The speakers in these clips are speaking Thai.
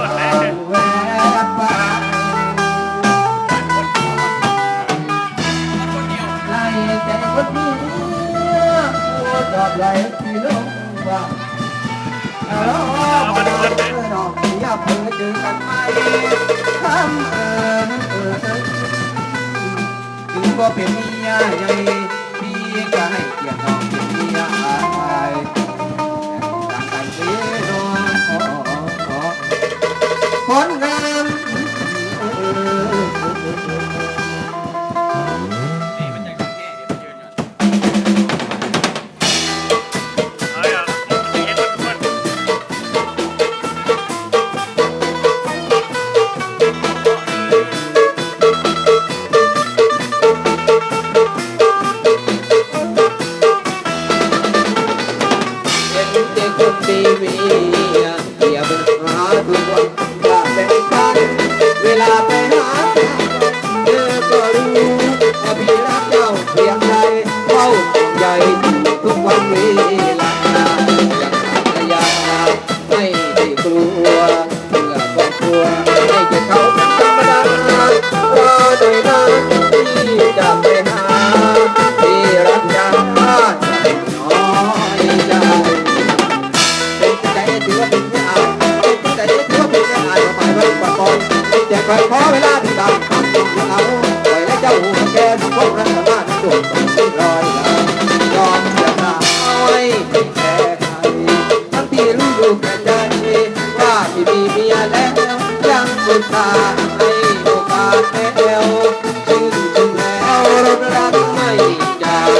ไหลที่ลงว่าเราพอเจอดอกอย่าเพิ่งเจอกันไหมทำถึงบ่เป็นเมียใหญ่พี่ก็ให้เกียรติน้องเป็นเมียอายต่างกันเสียน้องคนงามทีวีอย่าเป็นหาดูวันว่าเป็นกันเวลาไปหาเธอก็รู้ว่าพี่รักเจ้าเพียงใดเฝ้าใหญ่ทุกวันเวลาอย่างภรรยาไม่ได้กลัวเพื่อครอบครัวให้แก่เขาเป็นธรรมดารอหน่อยนะที่จะไปหาที่รักยังน้อยใจถือว่าเป็นไม่อายใจถือว่าเป็นไม่อายหมายว่าก่อนก่อนแต่คอยขอเวลาที่ตามคำของเราปล่อยและเจ้าหูแก่ทุกคนรักษาโดดต้องรอยยอมจะตายแค่ใครทั้งที่รู้อยู่แก่ใจว่าที่มีเมียแล้วยังสุดตาให้โอกาสแล้วชื่นชมแล้วเรารักไม่จาง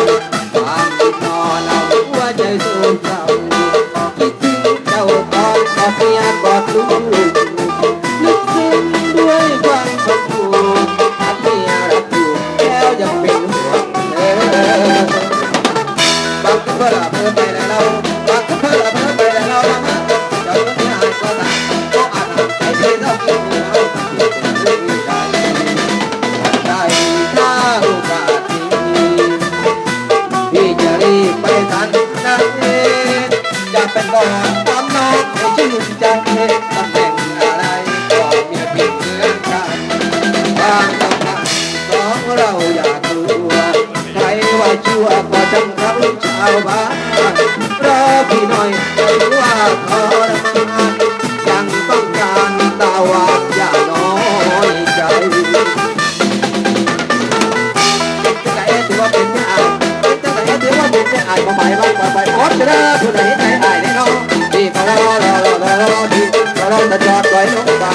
ความคิดนอนเอาหัวใจสู้เศร้าเพียงกอดลูกนึกถึงด้วยความขอบคุณถ้าเมียรักอยู่แล้วยังเป็นห่วงบางคนละเพิ่มไปแล้วเราบางคนละเพิ่มไปแล้วเราเจ้าต้องหายก็ตายก็อาจทำใจเธอต้องกินเราที่เป็นเรื่องใหญ่ได้ถ้าโอกาสที่พี่จะรีบไปทันนั่นเองจะเป็นก่อนความน้องให้ชื่นใจตำแหน่งอะไรก็มีเพียงเหมือนกันความต้องการสองเราอย่ากลัวใครว่าชั่วก็จำครับชาวบ้านรอพี่หน่อยไม่ว่าทรมานยังต้องการตาวาอย่าน้อยใจใจถือว่าเป็นไม่อายใจถือว่าเป็นไม่อายมาหมายว่าไปโอ๊ตจะได้ผู้ใดใจอายแน่นอนที่เขารอที่เขารอจะจอดไว้น้องตา